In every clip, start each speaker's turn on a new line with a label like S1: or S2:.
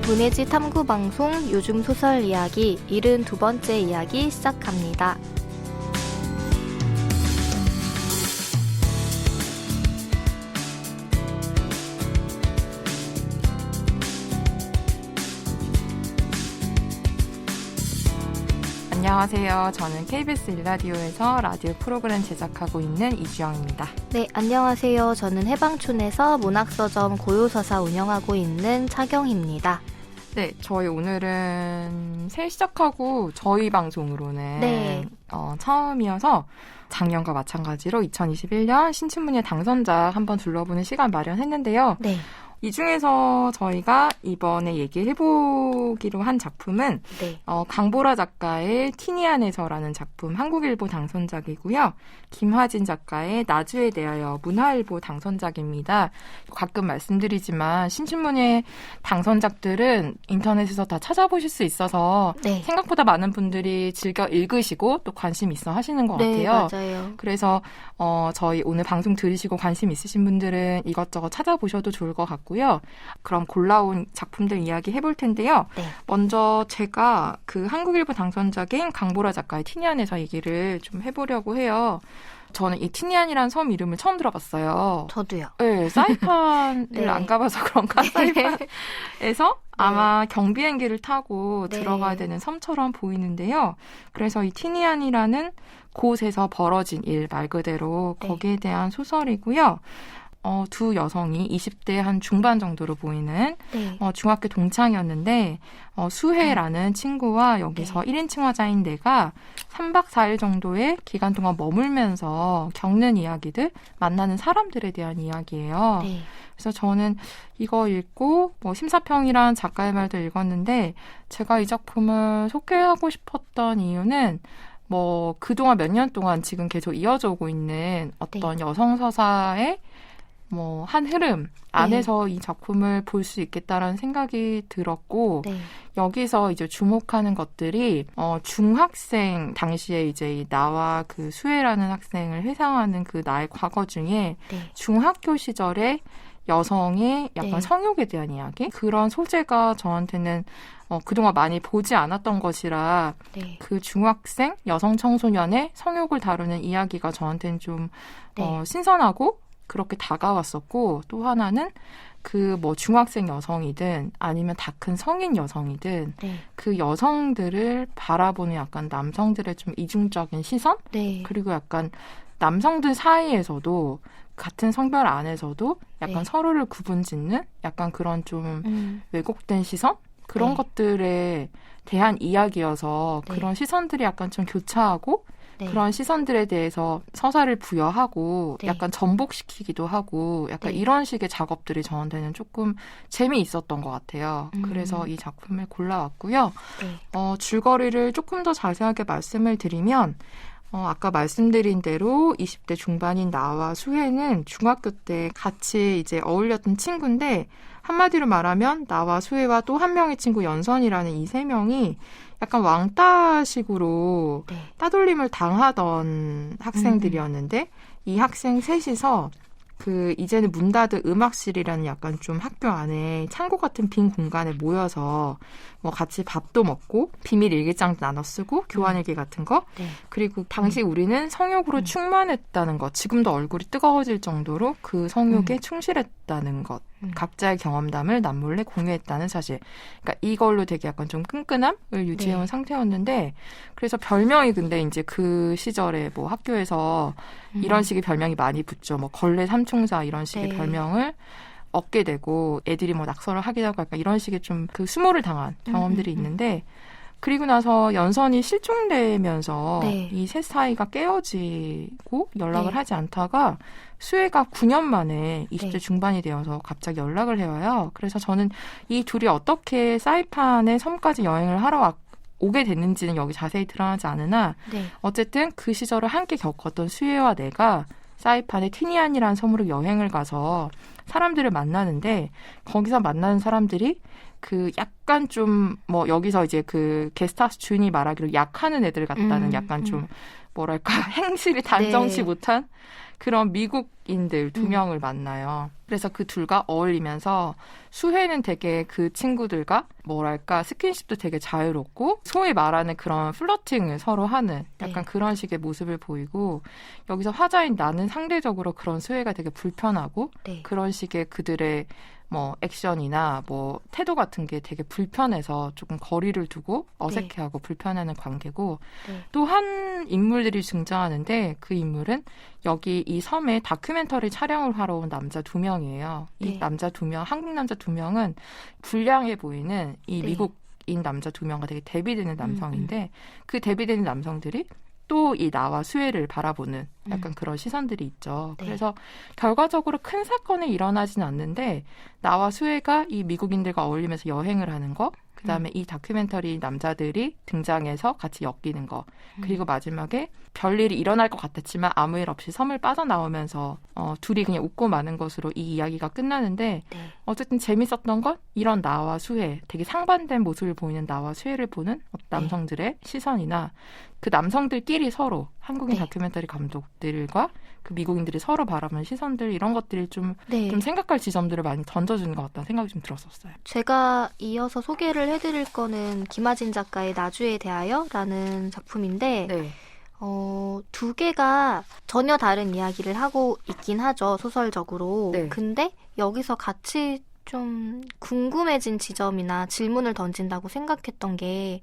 S1: 문해지 탐구방송 요즘 소설 이야기 72번째 이야기 시작합니다.
S2: 안녕하세요. 저는 KBS 일라디오에서 라디오 프로그램 제작하고 있는 이주영입니다.
S1: 네, 안녕하세요. 저는 해방촌에서 문학서점 고요서사 운영하고 있는 차경입니다.
S2: 네, 저희 오늘은 새해 시작하고 저희 방송으로는 처음이어서 작년과 마찬가지로 2021년 신춘문예 당선작 한번 둘러보는 시간 마련했는데요.
S1: 네.
S2: 이 중에서 저희가 이번에 얘기해보기로 한 작품은 강보라 작가의 티니안에서라는 작품 한국일보 당선작이고요. 김화진 작가의 나주에 대하여 문화일보 당선작입니다. 가끔 말씀드리지만 신춘문예 당선작들은 인터넷에서 다 찾아보실 수 있어서 생각보다 많은 분들이 즐겨 읽으시고 또 관심 있어 하시는 것 같아요.
S1: 맞아요.
S2: 그래서 저희 오늘 방송 들으시고 관심 있으신 분들은 이것저것 찾아보셔도 좋을 것 같고요. 그럼 골라온 작품들 이야기 해볼 텐데요. 먼저 제가 그 한국일보 당선작인 강보라 작가의 티니안에서 얘기를 좀 해보려고 해요. 저는 이 티니안이라는 섬 이름을 처음 들어봤어요.
S1: 저도요.
S2: 네, 사이판을 안 가봐서 그런가? 사이판에서 아마 경비행기를 타고 들어가야 되는 섬처럼 보이는데요. 그래서 이 티니안이라는 곳에서 벌어진 일 말 그대로 거기에 대한 소설이고요. 두 여성이 20대 한 중반 정도로 보이는 중학교 동창이었는데 수혜라는 친구와 여기서 1인칭 화자인 내가 3박 4일 정도의 기간 동안 머물면서 겪는 이야기들, 만나는 사람들에 대한 이야기예요. 그래서 저는 이거 읽고 심사평이란 작가의 말도 읽었는데 제가 이 작품을 소개하고 싶었던 이유는 그동안 몇 년 동안 지금 계속 이어져 오고 있는 어떤 여성 서사의 한 흐름 안에서 이 작품을 볼 수 있겠다라는 생각이 들었고, 여기서 이제 주목하는 것들이, 중학생, 당시에 이제 이 나와 그 수혜라는 학생을 회상하는 그 나의 과거 중에 중학교 시절에 여성의 약간 성욕에 대한 이야기? 그런 소재가 저한테는 그동안 많이 보지 않았던 것이라 그 중학생, 여성 청소년의 성욕을 다루는 이야기가 저한테는 좀 신선하고 그렇게 다가왔었고, 또 하나는 중학생 여성이든 아니면 다 큰 성인 여성이든 그 여성들을 바라보는 약간 남성들의 좀 이중적인 시선? 그리고 약간 남성들 사이에서도 같은 성별 안에서도 약간 서로를 구분짓는 약간 그런 좀 왜곡된 시선? 그런 것들에 대한 이야기여서 그런 시선들이 약간 좀 교차하고 그런 시선들에 대해서 서사를 부여하고 약간 전복시키기도 하고 약간 이런 식의 작업들이 저한테는 조금 재미있었던 것 같아요. 그래서 이 작품을 골라왔고요. 줄거리를 조금 더 자세하게 말씀을 드리면 아까 말씀드린 대로 20대 중반인 나와 수혜는 중학교 때 같이 이제 어울렸던 친구인데 한마디로 말하면 나와 수혜와 또 한 명의 친구 연선이라는 이 세 명이 약간 왕따식으로 따돌림을 당하던 학생들이었는데 이 학생 셋이서 이제는 문 닫은 음악실이라는 약간 좀 학교 안에 창고 같은 빈 공간에 모여서 같이 밥도 먹고 비밀 일기장도 나눠 쓰고 교환일기 같은 거 그리고 당시 우리는 성욕으로 충만했다는 것, 지금도 얼굴이 뜨거워질 정도로 그 성욕에 충실했다는 것, 각자의 경험담을 남몰래 공유했다는 사실. 그러니까 이걸로 되게 약간 좀 끈끈함을 유지해온 상태였는데, 그래서 별명이 근데 이제 그 시절에 학교에서 이런 식의 별명이 많이 붙죠. 걸레 삼총사 이런 식의 별명을 얻게 되고, 애들이 낙서를 하기도 하고 약간 이런 식의 좀 수모를 당한 경험들이 있는데, 그리고 나서 연선이 실종되면서 이 셋 사이가 깨어지고 연락을 하지 않다가 수혜가 9년 만에 20대 중반이 되어서 갑자기 연락을 해와요. 그래서 저는 이 둘이 어떻게 사이판의 섬까지 여행을 하러 오게 됐는지는 여기 자세히 드러나지 않으나 어쨌든 그 시절을 함께 겪었던 수혜와 내가 사이판의 티니안이라는 섬으로 여행을 가서 사람들을 만나는데 거기서 만나는 사람들이 약간 좀 여기서 이제 게스트하우스 주인이 말하기로 약하는 애들 같다는 약간 좀 뭐랄까 행실이 단정치 못한 그런 미국 미국인들 두 명을 만나요. 그래서 그 둘과 어울리면서 수혜는 되게 그 친구들과 뭐랄까 스킨십도 되게 자유롭고 소위 말하는 그런 플러팅을 서로 하는 약간 그런 식의 모습을 보이고 여기서 화자인 나는 상대적으로 그런 수혜가 되게 불편하고 그런 식의 그들의 뭐 액션이나 뭐 태도 같은 게 되게 불편해서 조금 거리를 두고 어색해하고 불편해하는 관계고 또 한 인물들이 등장하는데 그 인물은 여기 이 섬에 다큐멘터리 촬영을 하러 온 남자 2명이에요. 이 남자 2명, 한국 남자 2명은 불량해 보이는 이 미국인 남자 2명과 되게 대비되는 남성인데 그 대비되는 남성들이 또 이 나와 수혜를 바라보는 약간 그런 시선들이 있죠. 그래서 결과적으로 큰 사건이 일어나진 않는데 나와 수혜가 이 미국인들과 어울리면서 여행을 하는 거, 그다음에 이 다큐멘터리 남자들이 등장해서 같이 엮이는 거, 그리고 마지막에 별일이 일어날 것 같았지만 아무 일 없이 섬을 빠져나오면서 둘이 그냥 웃고 마는 것으로 이 이야기가 끝나는데 어쨌든 재밌었던 건 이런 나와 수혜, 되게 상반된 모습을 보이는 나와 수혜를 보는 남성들의 시선이나 그 남성들끼리 서로 한국인 다큐멘터리 감독들과 그 미국인들이 서로 바라보는 시선들 이런 것들이 좀 생각할 지점들을 많이 던져주는 것 같다는 생각이 좀 들었었어요.
S1: 제가 이어서 소개를 해드릴 거는 김하진 작가의 나주에 대하여라는 작품인데 두 개가 전혀 다른 이야기를 하고 있긴 하죠. 소설적으로. 근데 여기서 같이 좀 궁금해진 지점이나 질문을 던진다고 생각했던 게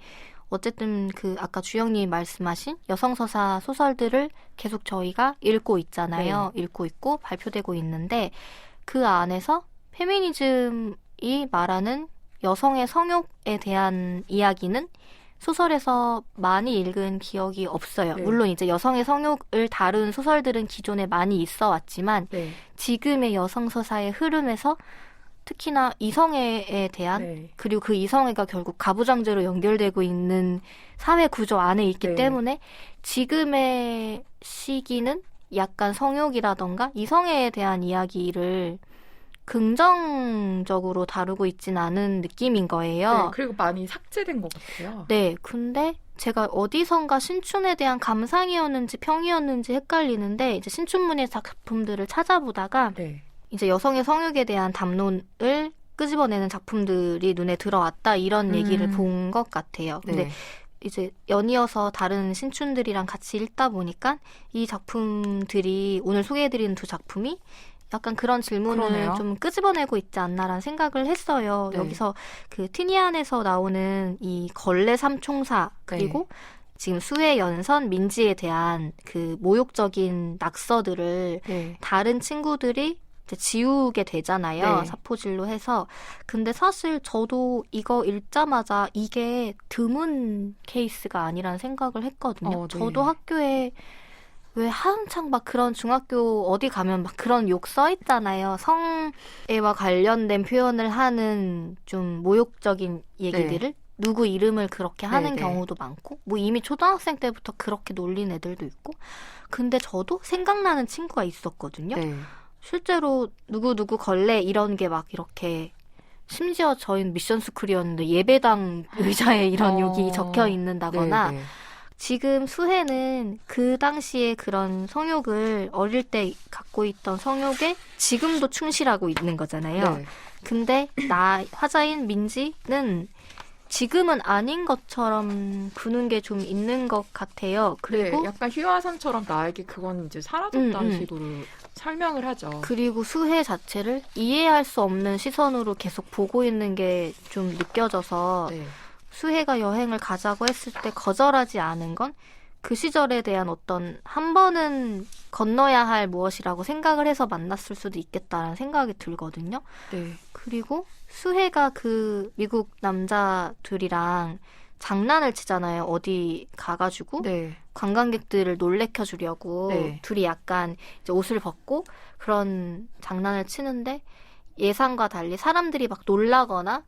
S1: 어쨌든 그 아까 주영님이 말씀하신 여성서사 소설들을 계속 저희가 읽고 있잖아요. 읽고 있고 발표되고 있는데 그 안에서 페미니즘이 말하는 여성의 성욕에 대한 이야기는 소설에서 많이 읽은 기억이 없어요. 물론 이제 여성의 성욕을 다룬 소설들은 기존에 많이 있어 왔지만 지금의 여성서사의 흐름에서 특히나 이성애에 대한 그리고 그 이성애가 결국 가부장제로 연결되고 있는 사회 구조 안에 있기 때문에 지금의 시기는 약간 성욕이라던가 이성애에 대한 이야기를 긍정적으로 다루고 있진 않은 느낌인 거예요.
S2: 그리고 많이 삭제된 것 같아요.
S1: 근데 제가 어디선가 신춘에 대한 감상이었는지 평이었는지 헷갈리는데 이제 신춘문예 작품들을 찾아보다가 이제 여성의 성욕에 대한 담론을 끄집어내는 작품들이 눈에 들어왔다 이런 얘기를 본 것 같아요. 근데 이제 연이어서 다른 신춘들이랑 같이 읽다 보니까 이 작품들이 오늘 소개해드리는 두 작품이 약간 그런 질문을 좀 끄집어내고 있지 않나라는 생각을 했어요. 여기서 그 티니안에서 나오는 이 걸레 삼총사 그리고 지금 수혜 연선 민지에 대한 그 모욕적인 낙서들을 다른 친구들이 지우게 되잖아요. 사포질로 해서. 근데 사실 저도 이거 읽자마자 이게 드문 케이스가 아니라는 생각을 했거든요. 저도 학교에 왜 한창 막 그런 중학교 어디 가면 막 그런 욕 써 있잖아요. 성애와 관련된 표현을 하는 좀 모욕적인 얘기들을 누구 이름을 그렇게 하는 경우도 많고 뭐 이미 초등학생 때부터 그렇게 놀린 애들도 있고 근데 저도 생각나는 친구가 있었거든요. 실제로 누구누구 걸레 이런 게 막 이렇게 심지어 저희는 미션 스쿨이었는데 예배당 의자에 이런 욕이 적혀 있는다거나 지금 수혜는 그 당시에 그런 성욕을 어릴 때 갖고 있던 성욕에 지금도 충실하고 있는 거잖아요. 근데 화자인 민지는 지금은 아닌 것처럼 구는 게 좀 있는 것 같아요. 그리고
S2: 약간 휘화선처럼 나에게 그건 이제 사라졌다는 식으로 설명을 하죠.
S1: 그리고 수혜 자체를 이해할 수 없는 시선으로 계속 보고 있는 게 좀 느껴져서 수혜가 여행을 가자고 했을 때 거절하지 않은 건 그 시절에 대한 어떤 한 번은 건너야 할 무엇이라고 생각을 해서 만났을 수도 있겠다라는 생각이 들거든요. 그리고 수혜가 그 미국 남자들이랑 장난을 치잖아요. 어디 가가지고 관광객들을 놀래켜주려고 둘이 약간 이제 옷을 벗고 그런 장난을 치는데 예상과 달리 사람들이 막 놀라거나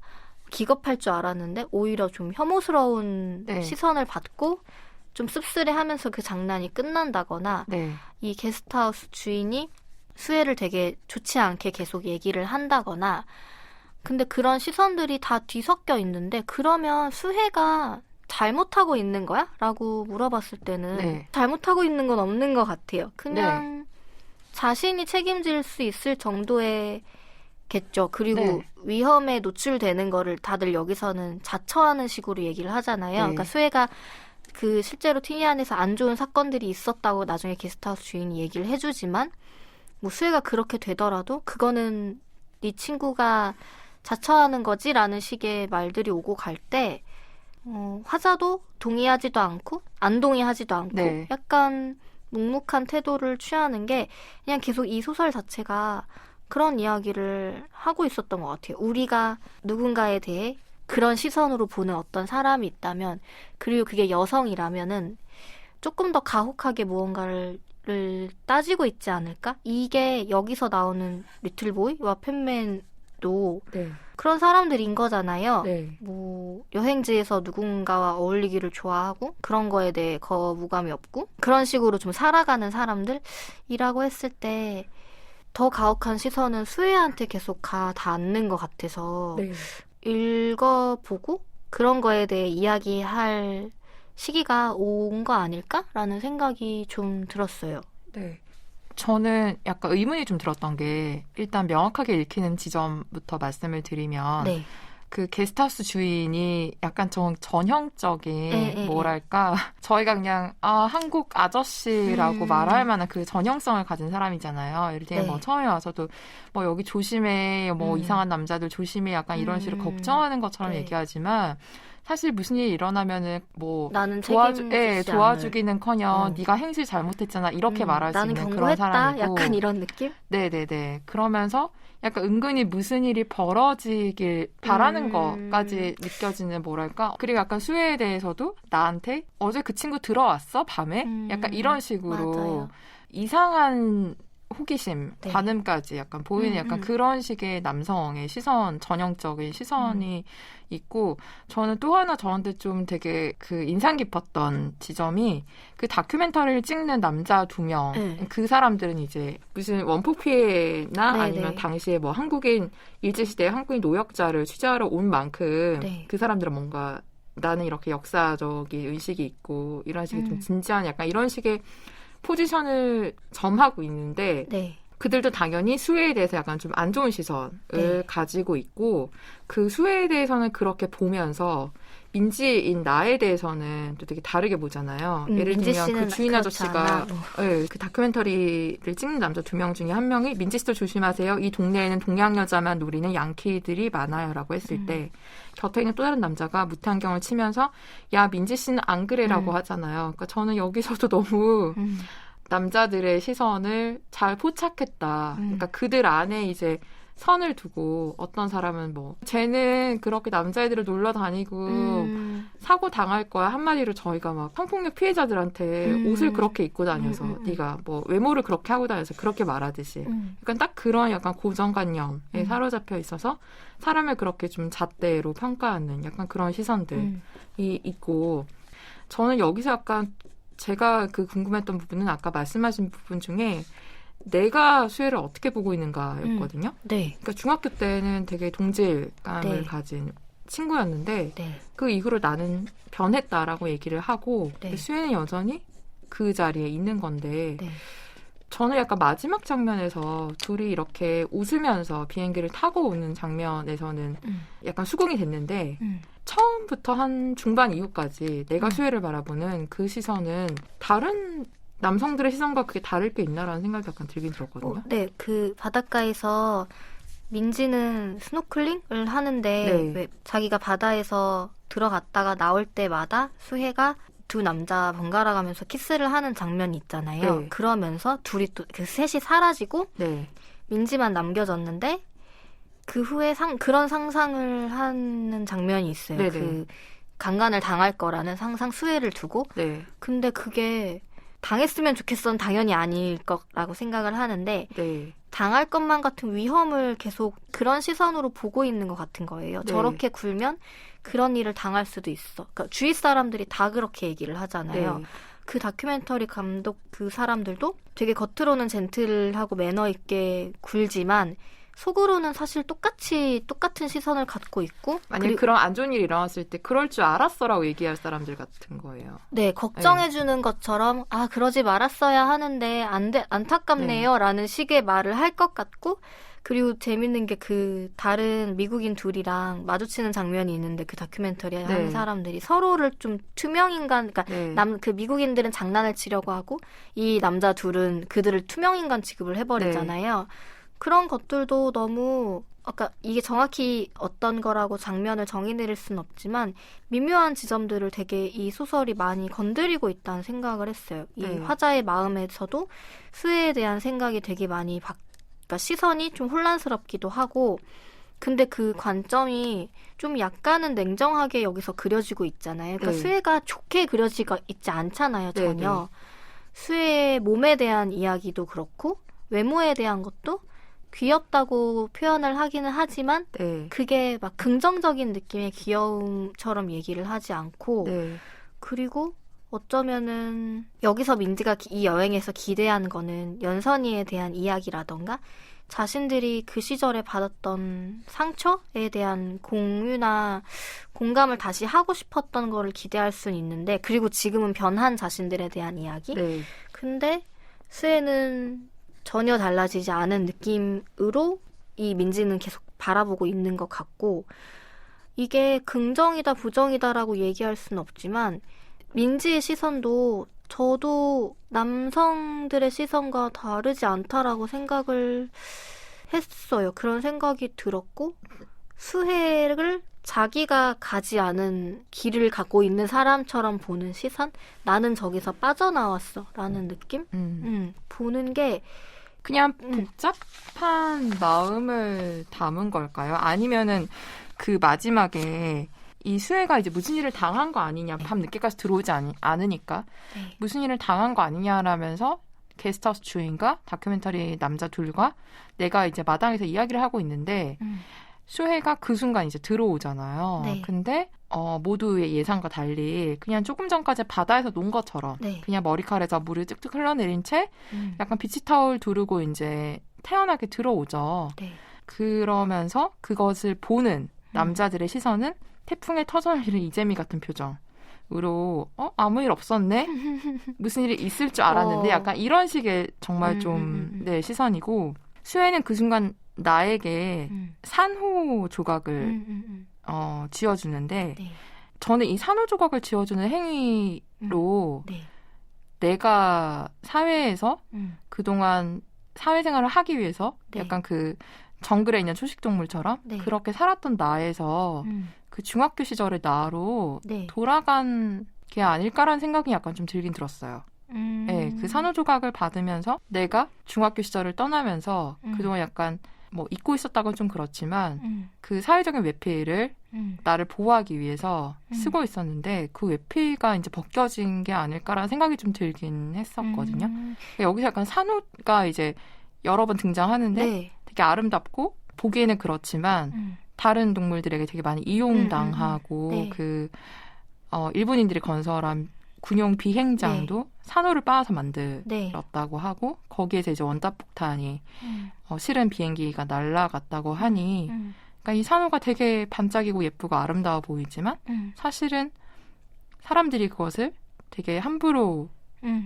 S1: 기겁할 줄 알았는데 오히려 좀 혐오스러운 시선을 받고 좀 씁쓸해하면서 그 장난이 끝난다거나 이 게스트하우스 주인이 수혜를 되게 좋지 않게 계속 얘기를 한다거나 근데 그런 시선들이 다 뒤섞여 있는데 그러면 수혜가 잘못하고 있는 거야? 라고 물어봤을 때는 잘못하고 있는 건 없는 것 같아요. 그냥 자신이 책임질 수 있을 정도의 겠죠. 그리고
S2: 네.
S1: 위험에 노출되는 거를 다들 여기서는 자처하는 식으로 얘기를 하잖아요.
S2: 네.
S1: 그러니까 수혜가 그 실제로 티니안에서 안 좋은 사건들이 있었다고 나중에 게스트하우스 주인이 얘기를 해주지만 뭐 수혜가 그렇게 되더라도 그거는 네 친구가 자처하는 거지라는 식의 말들이 오고 갈 때 화자도 동의하지도 않고 안 동의하지도 않고
S2: 네.
S1: 약간 묵묵한 태도를 취하는 게 그냥 계속 이 소설 자체가 그런 이야기를 하고 있었던 것 같아요. 우리가 누군가에 대해 그런 시선으로 보는 어떤 사람이 있다면, 그리고 그게 여성이라면은 조금 더 가혹하게 무언가를 따지고 있지 않을까? 이게 여기서 나오는 리틀보이와 팬맨도
S2: 네.
S1: 그런 사람들인 거잖아요.
S2: 네.
S1: 뭐 여행지에서 누군가와 어울리기를 좋아하고 그런 거에 대해 거부감이 없고 그런 식으로 좀 살아가는 사람들이라고 했을 때 더 가혹한 시선은 수혜한테 계속 닿는 것 같아서
S2: 네.
S1: 읽어보고 그런 거에 대해 이야기할 시기가 온 거 아닐까라는 생각이 좀 들었어요.
S2: 네. 저는 약간 의문이 좀 들었던 게 일단 명확하게 읽히는 지점부터 말씀을 드리면
S1: 네.
S2: 그 게스트하우스 주인이 약간 좀 전형적인 뭐랄까 저희가 그냥 한국 아저씨라고 말할 만한 그 전형성을 가진 사람이잖아요. 예를 들면 뭐 처음에 와서도 뭐 여기 조심해, 뭐 이상한 남자들 조심해, 약간 이런 식으로 걱정하는 것처럼 얘기하지만 사실 무슨 일이 일어나면은 뭐
S1: 나는
S2: 도와주기는커녕 네가 행실 잘못했잖아 이렇게 말할 수 있는 그런 사람이고
S1: 약간 이런 느낌?
S2: 네네네. 그러면서 약간 은근히 무슨 일이 벌어지길 바라는 것까지 느껴지는 뭐랄까. 그리고 약간 수혜에 대해서도 나한테 어제 그 친구 들어왔어? 밤에? 약간 이런 식으로
S1: 맞아요.
S2: 이상한 호기심,
S1: 네.
S2: 반응까지 약간 보이는 약간 그런 식의 남성의 시선, 전형적인 시선이 있고, 저는 또 하나 저한테 좀 되게 그 인상 깊었던 지점이 그 다큐멘터리를 찍는 남자 2명, 그 사람들은 이제 무슨 원폭 피해나 아니면 당시에 뭐 한국인 일제시대 한국인 노역자를 취재하러 온 만큼 그 사람들은 뭔가 나는 이렇게 역사적인 의식이 있고 이런 식의 좀 진지한 약간 이런 식의 포지션을 점하고 있는데 그들도 당연히 수혜에 대해서 약간 좀 안 좋은 시선을 가지고 있고 그 수혜에 대해서는 그렇게 보면서 민지인 나에 대해서는 또 되게 다르게 보잖아요. 예를 들면 그 주인 아저씨가 그 다큐멘터리를 찍는 남자 2명 중에 한 명이 민지 씨도 조심하세요. 이 동네에는 동양 여자만 노리는 양키들이 많아요. 라고 했을 때 곁에 있는 또 다른 남자가 무탄경을 치면서 야 민지 씨는 안 그래라고 하잖아요. 그러니까 저는 여기서도 너무 남자들의 시선을 잘 포착했다. 그러니까 그들 안에 이제 선을 두고 어떤 사람은 뭐 쟤는 그렇게 남자애들을 놀러 다니고 사고 당할 거야. 한마디로 저희가 막 성폭력 피해자들한테 옷을 그렇게 입고 다녀서 네가 뭐 외모를 그렇게 하고 다녀서 그렇게 말하듯이 약간 딱 그런 약간 고정관념에 사로잡혀 있어서 사람을 그렇게 좀 잣대로 평가하는 약간 그런 시선들이 있고 저는 여기서 약간 제가 그 궁금했던 부분은 아까 말씀하신 부분 중에 내가 수혜를 어떻게 보고 있는가였거든요. 그러니까 중학교 때는 되게 동질감을 가진 친구였는데 그 이후로 나는 변했다라고 얘기를 하고 수혜는 여전히 그 자리에 있는 건데 저는 약간 마지막 장면에서 둘이 이렇게 웃으면서 비행기를 타고 오는 장면에서는 약간 수긍이 됐는데 처음부터 한 중반 이후까지 내가 수혜를 바라보는 그 시선은 다른 남성들의 시선과 그게 다를 게 있나라는 생각이 약간 들긴 들었거든요.
S1: 그 바닷가에서 민지는 스노클링을 하는데 왜 자기가 바다에서 들어갔다가 나올 때마다 수혜가 두 남자 번갈아 가면서 키스를 하는 장면이 있잖아요. 그러면서 둘이 또 그 셋이 사라지고 민지만 남겨졌는데 그 후에 그런 상상을 하는 장면이 있어요. 그 강간을 당할 거라는 상상 수혜를 두고 근데 그게 당했으면 좋겠어는 당연히 아닐 거라고 생각을 하는데 당할 것만 같은 위험을 계속 그런 시선으로 보고 있는 것 같은 거예요. 저렇게 굴면 그런 일을 당할 수도 있어. 그러니까 주위 사람들이 다 그렇게 얘기를 하잖아요. 그 다큐멘터리 감독 그 사람들도 되게 겉으로는 젠틀하고 매너 있게 굴지만 속으로는 사실 똑같은 시선을 갖고 있고
S2: 만약에 그런 안 좋은 일이 일어났을 때 그럴 줄 알았어라고 얘기할 사람들 같은 거예요.
S1: 네, 걱정해주는 것처럼 그러지 말았어야 하는데 안타깝네요 라는 식의 말을 할 것 같고 그리고 재밌는 게 그 다른 미국인 둘이랑 마주치는 장면이 있는데 그 다큐멘터리에 하는 사람들이 서로를 좀 투명인간 그러니까 그 미국인들은 장난을 치려고 하고 이 남자 둘은 그들을 투명인간 취급을 해버리잖아요. 그런 것들도 너무 아까 이게 정확히 어떤 거라고 장면을 정의 내릴 수는 없지만 미묘한 지점들을 되게 이 소설이 많이 건드리고 있다는 생각을 했어요. 이 화자의 마음에서도 수혜에 대한 생각이 되게 많이 그러니까 시선이 좀 혼란스럽기도 하고 근데 그 관점이 좀 약간은 냉정하게 여기서 그려지고 있잖아요. 그러니까 수혜가 좋게 그려지고 있지 않잖아요, 전혀. 수혜의 몸에 대한 이야기도 그렇고 외모에 대한 것도 귀엽다고 표현을 하기는 하지만 그게 막 긍정적인 느낌의 귀여움처럼 얘기를 하지 않고 그리고 어쩌면은 여기서 민지가 이 여행에서 기대한 거는 연선이에 대한 이야기라던가 자신들이 그 시절에 받았던 상처에 대한 공유나 공감을 다시 하고 싶었던 거를 기대할 수는 있는데 그리고 지금은 변한 자신들에 대한 이야기 근데 수혜는 전혀 달라지지 않은 느낌으로 이 민지는 계속 바라보고 있는 것 같고 이게 긍정이다 부정이다라고 얘기할 수는 없지만 민지의 시선도 저도 남성들의 시선과 다르지 않다라고 생각을 했어요. 그런 생각이 들었고 수혜를 자기가 가지 않은 길을 갖고 있는 사람처럼 보는 시선? 나는 저기서 빠져나왔어 라는 느낌? 보는 게
S2: 그냥 복잡한 마음을 담은 걸까요? 아니면은 그 마지막에 이 수혜가 이제 무슨 일을 당한 거 아니냐, 밤 늦게까지 들어오지 않으니까 무슨 일을 당한 거 아니냐라면서 게스트하우스 주인과 다큐멘터리 남자 둘과 내가 이제 마당에서 이야기를 하고 있는데 수혜가 그 순간 이제 들어오잖아요. 근데 모두의 예상과 달리 그냥 조금 전까지 바다에서 논 것처럼 그냥 머리칼에서 물을 뚝뚝 흘러내린 채 약간 비치타올 두르고 이제 태연하게 들어오죠. 그러면서 그것을 보는 남자들의 시선은 태풍에 터져나가는 이재미 같은 표정으로 아무 일 없었네? 무슨 일이 있을 줄 알았는데 약간 이런 식의 정말 좀 시선이고 수혜는 그 순간 나에게 산호 조각을 지어주는데 저는 이 산호 조각을 지어주는 행위로 내가 사회에서 그동안 사회생활을 하기 위해서 약간 그 정글에 있는 초식동물처럼 그렇게 살았던 나에서 그 중학교 시절의 나로 돌아간 게 아닐까라는 생각이 약간 좀 들긴 들었어요. 그 산호 조각을 받으면서 내가 중학교 시절을 떠나면서 그동안 약간 뭐 잊고 있었다고는 좀 그렇지만 그 사회적인 외피를 나를 보호하기 위해서 쓰고 있었는데 그 외피가 이제 벗겨진 게 아닐까라는 생각이 좀 들긴 했었거든요. 여기서 약간 산호가 이제 여러 번 등장하는데 되게 아름답고 보기에는 그렇지만 다른 동물들에게 되게 많이 이용당하고 일본인들이 건설한 군용 비행장도 산호를 빻아서 만들었다고 하고 거기에서 이제 원자폭탄이 실은 비행기가 날아갔다고 하니 그러니까 이 산호가 되게 반짝이고 예쁘고 아름다워 보이지만 사실은 사람들이 그것을 되게 함부로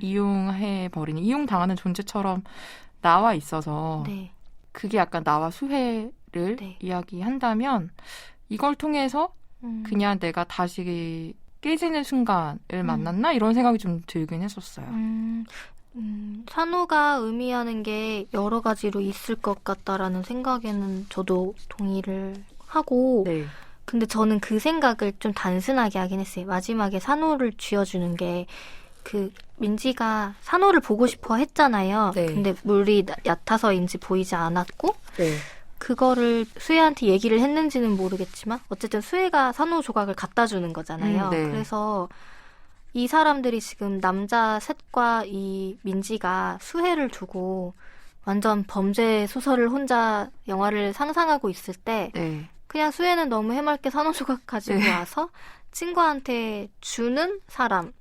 S2: 이용해버리는 이용당하는 존재처럼 나와 있어서 그게 약간 나와 수혜를 이야기한다면 이걸 통해서 그냥 내가 다시 깨지는 순간을 만났나? 이런 생각이 좀 들긴 했었어요.
S1: 산호가 의미하는 게 여러 가지로 있을 것 같다라는 생각에는 저도 동의를 하고 근데 저는 그 생각을 좀 단순하게 하긴 했어요. 마지막에 산호를 쥐어주는 게 그 민지가 산호를 보고 싶어 했잖아요. 근데 물이 얕아서인지 보이지 않았고 그거를 수혜한테 얘기를 했는지는 모르겠지만 어쨌든 수혜가 산호 조각을 갖다 주는 거잖아요. 그래서 이 사람들이 지금 남자 셋과 이 민지가 수혜를 두고 완전 범죄 소설을 혼자 영화를 상상하고 있을 때 그냥 수혜는 너무 해맑게 산호 조각 가지고 와서 친구한테 주는 사람인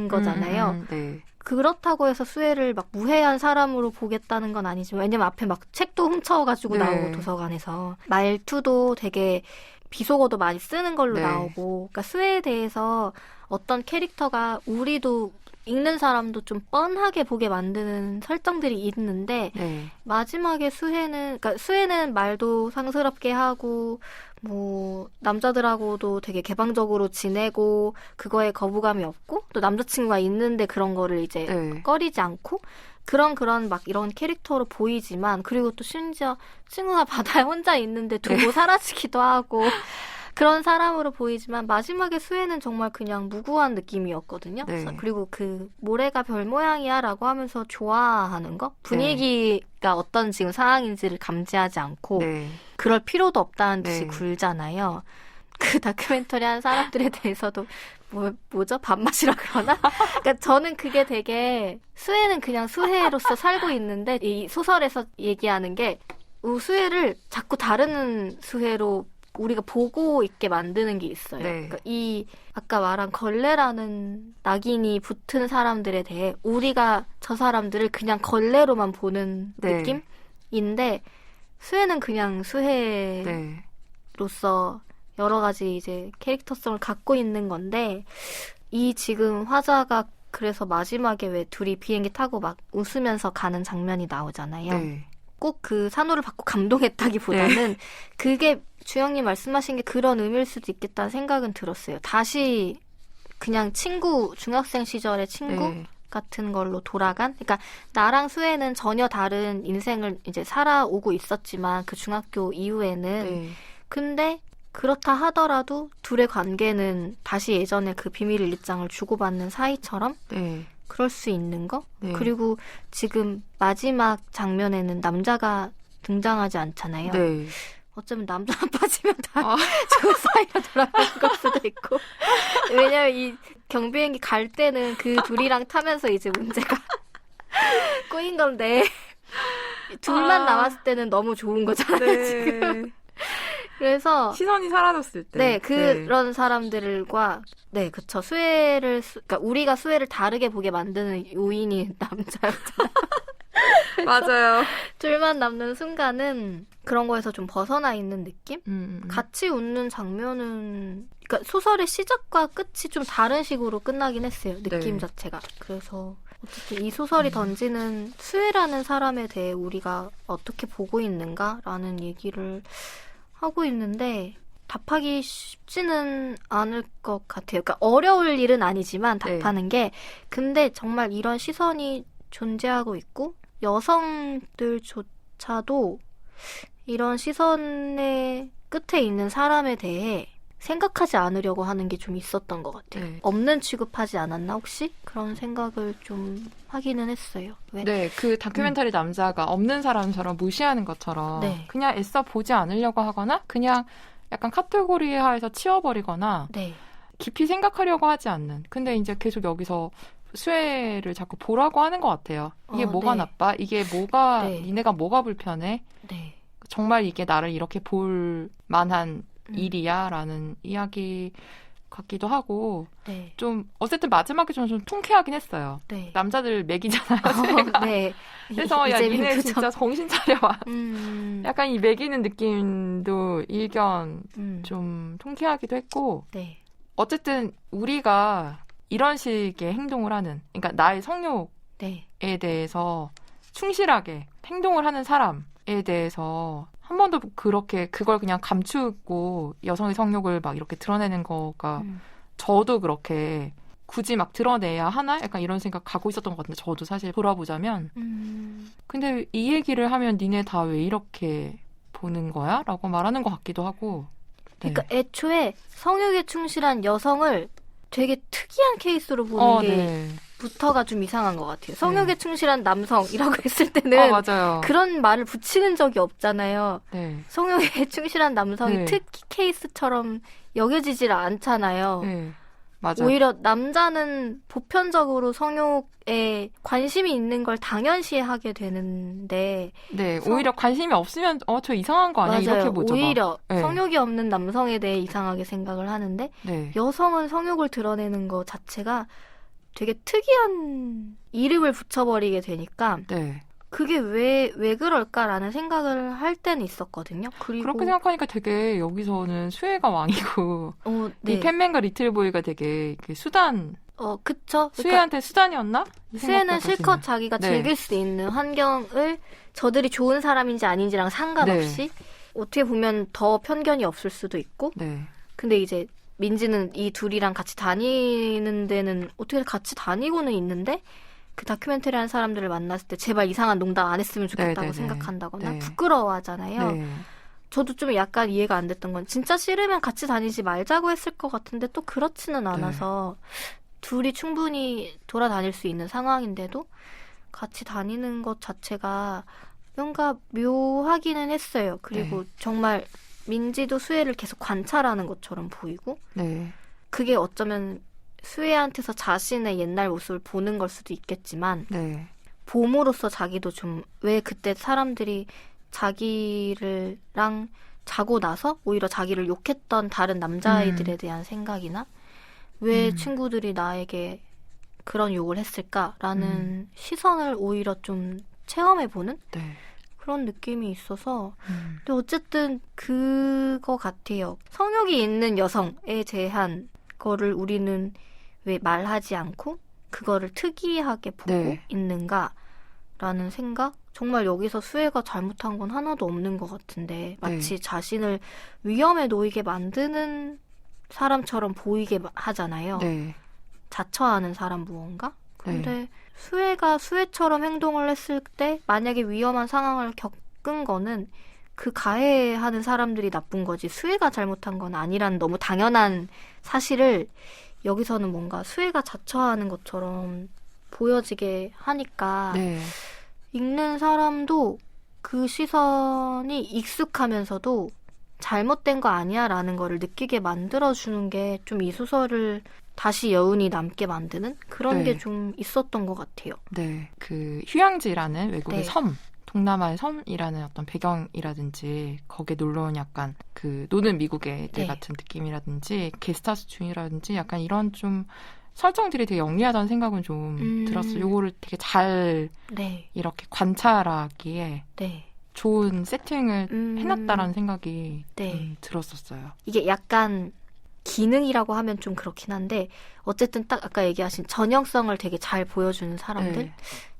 S1: 거잖아요. 그렇다고 해서 수혜를 막 무해한 사람으로 보겠다는 건 아니지만 왜냐면 앞에 막 책도 훔쳐가지고
S2: 네.
S1: 나오고 도서관에서 말투도 되게 비속어도 많이 쓰는 걸로
S2: 네.
S1: 나오고 그러니까 수혜에 대해서 어떤 캐릭터가 우리도 읽는 사람도 좀 뻔하게 보게 만드는 설정들이 있는데
S2: 네.
S1: 마지막에 그러니까 수혜는 말도 상스럽게 하고 뭐 남자들하고도 되게 개방적으로 지내고 그거에 거부감이 없고 또 남자친구가 있는데 그런 거를 이제
S2: 네.
S1: 꺼리지 않고 그런 막 이런 캐릭터로 보이지만 그리고 또 심지어 친구가 바다에 혼자 있는데 두고 사라지기도 하고 그런 사람으로 보이지만 마지막에 수혜는 정말 그냥 무구한 느낌이었거든요.
S2: 네.
S1: 그리고 그 모래가 별 모양이야 라고 하면서 좋아하는 거? 분위기가 어떤 지금 상황인지를 감지하지 않고
S2: 네.
S1: 그럴 필요도 없다는 듯이
S2: 네.
S1: 굴잖아요. 그 다큐멘터리 한 사람들에 대해서도 뭐죠? 밥맛이라 그러나? 그러니까 저는 그게 되게 수혜는 그냥 수혜로서 살고 있는데 이 소설에서 얘기하는 게 수혜를 자꾸 다른 수혜로 우리가 보고 있게 만드는 게 있어요.
S2: 네.
S1: 그러니까 이 아까 말한 걸레라는 낙인이 붙은 사람들에 대해 우리가 저 사람들을 그냥 걸레로만 보는
S2: 네.
S1: 느낌인데 수혜는 그냥 수혜로서
S2: 네.
S1: 여러 가지 이제 캐릭터성을 갖고 있는 건데 이 지금 화자가 그래서 마지막에 왜 둘이 비행기 타고 막 웃으면서 가는 장면이 나오잖아요.
S2: 네.
S1: 꼭 그 산호를 받고 감동했다기보다는 그게 주영님 말씀하신 게 그런 의미일 수도 있겠다는 생각은 들었어요. 다시 그냥 중학생 시절의 친구
S2: 네.
S1: 같은 걸로 돌아간? 그러니까 나랑 수혜는 전혀 다른 인생을 이제 살아오고 있었지만 그 중학교 이후에는
S2: 네.
S1: 근데 그렇다 하더라도 둘의 관계는 다시 예전에 그 비밀의 일장을 주고받는 사이처럼
S2: 네.
S1: 그럴 수 있는 거?
S2: 네.
S1: 그리고 지금 마지막 장면에는 남자가 등장하지 않잖아요.
S2: 네.
S1: 어쩌면 남자만 빠지면 다
S2: 아.
S1: 좋은 사이로 돌아가는 걸 수도 있고. 왜냐면 이 경비행기 갈 때는 그 둘이랑 타면서 이제 문제가 꼬인 건데 둘만 남았을 때는 너무 좋은 거잖아요, 지금. 그래서
S2: 시선이 사라졌을 때.
S1: 네, 그런 사람들과 네, 그쵸. 그러니까 우리가 수혜를 다르게 보게 만드는 요인이 남자였잖아요.
S2: 맞아요.
S1: 둘만 남는 순간은 그런 거에서 좀 벗어나 있는 느낌? 같이 웃는 장면은 그러니까 소설의 시작과 끝이 좀 다른 식으로 끝나긴 했어요. 느낌
S2: 네.
S1: 자체가. 그래서 어쨌든 이 소설이 던지는 수혜라는 사람에 대해 우리가 어떻게 보고 있는가라는 얘기를 하고 있는데 답하기 쉽지는 않을 것 같아요. 그러니까 어려울 일은 아니지만 답하는 게 근데 정말 이런 시선이 존재하고 있고 여성들조차도 이런 시선의 끝에 있는 사람에 대해 생각하지 않으려고 하는 게 좀 있었던 것 같아요.
S2: 네.
S1: 없는 취급하지 않았나 혹시? 그런 생각을 좀 하기는 했어요. 왜?
S2: 네, 그 다큐멘터리 남자가 없는 사람처럼 무시하는 것처럼
S1: 네.
S2: 그냥 애써 보지 않으려고 하거나 그냥 약간 카테고리화해서 치워버리거나
S1: 네.
S2: 깊이 생각하려고 하지 않는. 근데 이제 계속 여기서 수혜를 자꾸 보라고 하는 것 같아요. 이게 뭐가
S1: 네.
S2: 나빠? 이게 뭐가
S1: 네.
S2: 니네가 뭐가 불편해?
S1: 네.
S2: 정말 이게 나를 이렇게 볼 만한 일이야? 라는 이야기 같기도 하고
S1: 네.
S2: 좀 어쨌든 마지막에 좀 통쾌하긴 했어요.
S1: 네.
S2: 남자들 매기잖아요. 제가.
S1: 네.
S2: 그래서 야
S1: 이재민
S2: 니네
S1: 표정.
S2: 진짜 정신 차려와. 약간 이 매기는 느낌도 일견 좀 통쾌하기도 했고
S1: 네.
S2: 어쨌든 우리가 이런 식의 행동을 하는 그러니까 나의 성욕에
S1: 네.
S2: 대해서 충실하게 행동을 하는 사람에 대해서 한 번도 그렇게 그걸 그냥 감추고 여성의 성욕을 막 이렇게 드러내는 거가 저도 그렇게 굳이 막 드러내야 하나? 약간 이런 생각 갖고 있었던 것 같은데 저도 사실 돌아보자면 근데 이 얘기를 하면 니네 다 왜 이렇게 보는 거야? 라고 말하는 것 같기도 하고 네.
S1: 그러니까 애초에 성욕에 충실한 여성을 되게 특이한 케이스로 보는 게
S2: 네.
S1: 부터가 좀 이상한 것 같아요. 성욕에 충실한 남성이라고 했을 때는
S2: 맞아요.
S1: 그런 말을 붙이는 적이 없잖아요.
S2: 네.
S1: 성욕에 충실한 남성이
S2: 네.
S1: 특히 케이스처럼 여겨지질 않잖아요.
S2: 네. 맞아요.
S1: 오히려 남자는 보편적으로 성욕에 관심이 있는 걸 당연시하게 되는데
S2: 네, 오히려 관심이 없으면 저 이상한 거 아니야?
S1: 맞아요.
S2: 이렇게 보죠.
S1: 오히려
S2: 네.
S1: 성욕이 없는 남성에 대해 이상하게 생각을 하는데
S2: 네.
S1: 여성은 성욕을 드러내는 것 자체가 되게 특이한 이름을 붙여버리게 되니까
S2: 네.
S1: 그게 왜 그럴까라는 생각을 할 때는 있었거든요. 그리고
S2: 그렇게 생각하니까 되게 여기서는 수혜가 왕이고
S1: 네.
S2: 이 팬맨과 리틀보이가 되게 수단
S1: 그쵸.
S2: 수혜한테 수단이었나?
S1: 수혜는 실컷 자기가
S2: 네.
S1: 즐길 수 있는 환경을 저들이 좋은 사람인지 아닌지랑 상관없이 어떻게 보면 더 편견이 없을 수도 있고 근데 이제 민지는 이 둘이랑 같이 다니는 데는 어떻게 같이 다니고는 있는데 그 다큐멘터리 하는 사람들을 만났을 때 제발 이상한 농담 안 했으면 좋겠다고 생각한다거나 부끄러워하잖아요. 저도 좀 약간 이해가 안 됐던 건 진짜 싫으면 같이 다니지 말자고 했을 것 같은데 또 그렇지는 않아서 둘이 충분히 돌아다닐 수 있는 상황인데도 같이 다니는 것 자체가 뭔가 묘하기는 했어요. 그리고 정말 민지도 수혜를 계속 관찰하는 것처럼 보이고 그게 어쩌면 수혜한테서 자신의 옛날 모습을 보는 걸 수도 있겠지만 봄으로서 자기도 좀 왜 그때 사람들이 자기랑 자고 나서 오히려 자기를 욕했던 다른 남자아이들에 대한 생각이나 왜 친구들이 나에게 그런 욕을 했을까라는 시선을 오히려 좀 체험해보는 그런 느낌이 있어서 근데 어쨌든 그거 같아요. 성욕이 있는 여성에 대한 거를 우리는 왜 말하지 않고 그거를 특이하게 보고 있는가라는 생각? 정말 여기서 수혜가 잘못한 건 하나도 없는 것 같은데 마치 자신을 위험에 놓이게 만드는 사람처럼 보이게 하잖아요. 자처하는 사람 무언가? 근데 수혜가 수혜처럼 행동을 했을 때 만약에 위험한 상황을 겪은 거는 그 가해하는 사람들이 나쁜 거지 수혜가 잘못한 건 아니라는 너무 당연한 사실을 여기서는 뭔가 수혜가 자처하는 것처럼 보여지게 하니까 읽는 사람도 그 시선이 익숙하면서도 잘못된 거 아니야 라는 거를 느끼게 만들어주는 게 좀 이 소설을 다시 여운이 남게 만드는 그런 게 좀 있었던 것 같아요.
S2: 그 휴양지라는 외국의 섬, 동남아의 섬이라는 어떤 배경이라든지 거기에 놀러온 약간 그 노는 미국의 애 같은 느낌이라든지 게스트하우스 중이라든지 약간 이런 좀 설정들이 되게 영리하다는 생각은 좀 들었어요. 요거를 되게 잘 이렇게 관찰하기에 좋은 세팅을 해놨다라는 생각이 들었었어요.
S1: 이게 약간 기능이라고 하면 좀 그렇긴 한데 어쨌든 딱 아까 얘기하신 전형성을 되게 잘 보여주는 사람들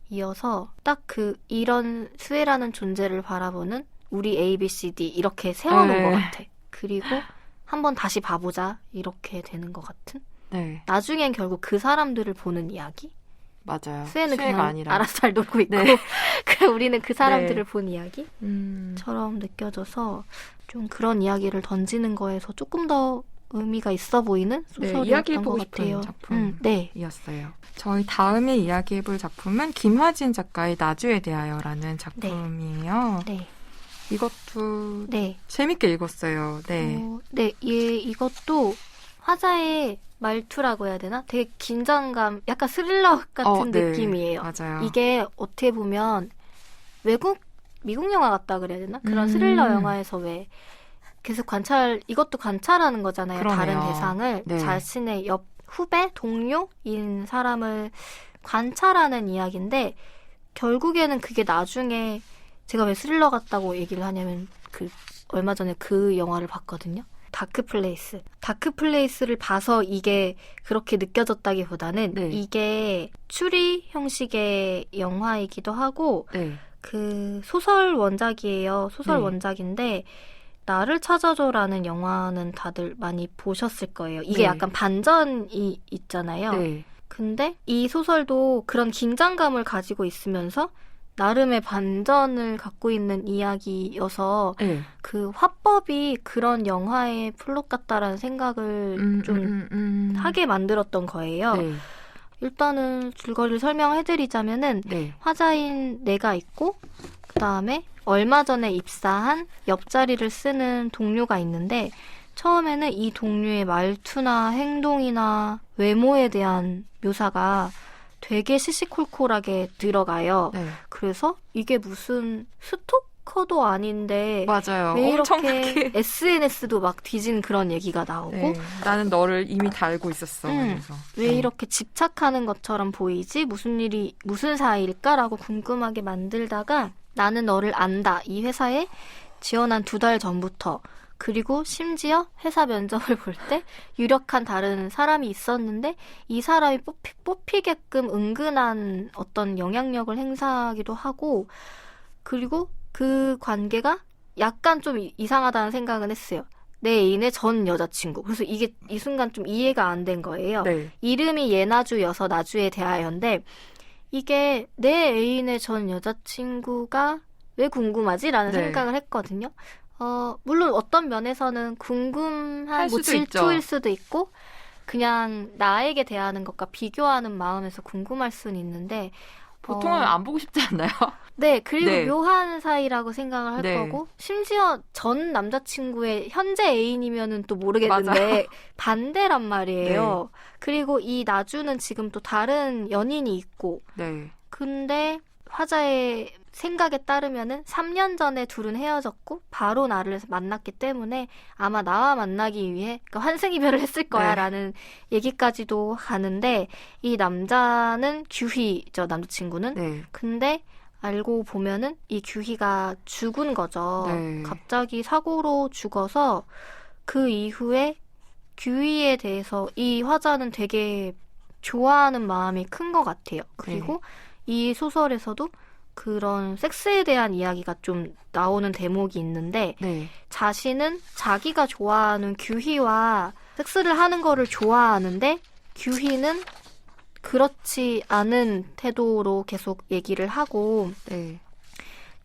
S1: 이어서 딱 그 이런 수혜라는 존재를 바라보는 우리 A, B, C, D 이렇게 세워놓은 것 같아. 그리고 한번 다시 봐보자 이렇게 되는 것 같은. 나중엔 결국 그 사람들을 보는 이야기.
S2: 맞아요.
S1: 수혜는 그냥
S2: 아니라.
S1: 알아서 잘 놀고 있고 그래 우리는 그 사람들을 본 이야기처럼 느껴져서 좀 그런 이야기를 던지는 거에서 조금 더 의미가 있어 보이는 소설이었던 것 같아요.
S2: 작품이었어요. 저희 다음에 이야기해볼 작품은 김화진 작가의 나주에 대하여라는 작품이에요. 이것도 재밌게 읽었어요.
S1: 이것도 화자의 말투라고 해야 되나? 되게 긴장감, 약간 스릴러 같은 느낌이에요.
S2: 맞아요.
S1: 이게 어떻게 보면 미국 영화 같다 그래야 되나? 그런 스릴러 영화에서 왜 계속 이것도 관찰하는 거잖아요.
S2: 그러네요.
S1: 다른 대상을 자신의 옆 후배, 동료인 사람을 관찰하는 이야기인데 결국에는 그게 나중에 제가 왜 스릴러 같다고 얘기를 하냐면 얼마 전에 그 영화를 봤거든요. 다크플레이스를 봐서 이게 그렇게 느껴졌다기보다는 이게 추리 형식의 영화이기도 하고 그 소설 원작이에요. 소설 원작인데 나를 찾아줘라는 영화는 다들 많이 보셨을 거예요. 이게 약간 반전이 있잖아요. 근데 이 소설도 그런 긴장감을 가지고 있으면서 나름의 반전을 갖고 있는 이야기여서 그 화법이 그런 영화의 플롯 같다라는 생각을 좀 하게 만들었던 거예요. 일단은 줄거리를 설명해드리자면은 화자인 내가 있고 그 다음에 얼마 전에 입사한 옆자리를 쓰는 동료가 있는데 처음에는 이 동료의 말투나 행동이나 외모에 대한 묘사가 되게 시시콜콜하게 들어가요. 그래서 이게 무슨 스토? 스토커도 아닌데
S2: 맞아요.
S1: 왜
S2: 엄청나게.
S1: 이렇게 SNS도 막 뒤진 그런 얘기가 나오고
S2: 네, 나는 너를 이미 다 알고 있었어. 그래서.
S1: 왜 이렇게 집착하는 것처럼 보이지? 무슨 사이일까라고 궁금하게 만들다가 나는 너를 안다. 이 회사에 지원한 2달 전부터 그리고 심지어 회사 면접을 볼 때 유력한 다른 사람이 있었는데 이 사람이 뽑히게끔 은근한 어떤 영향력을 행사하기도 하고 그리고 그 관계가 약간 좀 이상하다는 생각은 했어요. 내 애인의 전 여자친구. 그래서 이게 이 순간 좀 이해가 안 된 거예요.
S2: 네.
S1: 이름이 예나주여서 나주에 대하여인데 이게 내 애인의 전 여자친구가 왜 궁금하지? 라는
S2: 네.
S1: 생각을 했거든요. 물론 어떤 면에서는 궁금한 질투일 수도 있고 그냥 나에게 대하는 것과 비교하는 마음에서 궁금할 수는 있는데
S2: 보통은 안 보고 싶지 않나요?
S1: 네, 그리고
S2: 네.
S1: 묘한 사이라고 생각을 할
S2: 네.
S1: 거고 심지어 전 남자친구의 현재 애인이면은 또 모르겠는데
S2: 맞아요.
S1: 반대란 말이에요.
S2: 네.
S1: 그리고 이 나주는 지금 또 다른 연인이 있고
S2: 네.
S1: 근데 화자의 생각에 따르면은 3년 전에 둘은 헤어졌고 바로 나를 만났기 때문에 아마 나와 만나기 위해 그러니까 환승이별을 했을 거야라는 얘기까지도 가는데 이 남자는 규희죠, 남자친구는.
S2: 네.
S1: 근데 알고 보면은 이 규희가 죽은 거죠.
S2: 네.
S1: 갑자기 사고로 죽어서 그 이후에 규희에 대해서 이 화자는 되게 좋아하는 마음이 큰 것 같아요. 그리고 이 소설에서도 그런 섹스에 대한 이야기가 좀 나오는 대목이 있는데
S2: 네.
S1: 자신은 자기가 좋아하는 규희와 섹스를 하는 거를 좋아하는데 규희는 그렇지 않은 태도로 계속 얘기를 하고
S2: 네.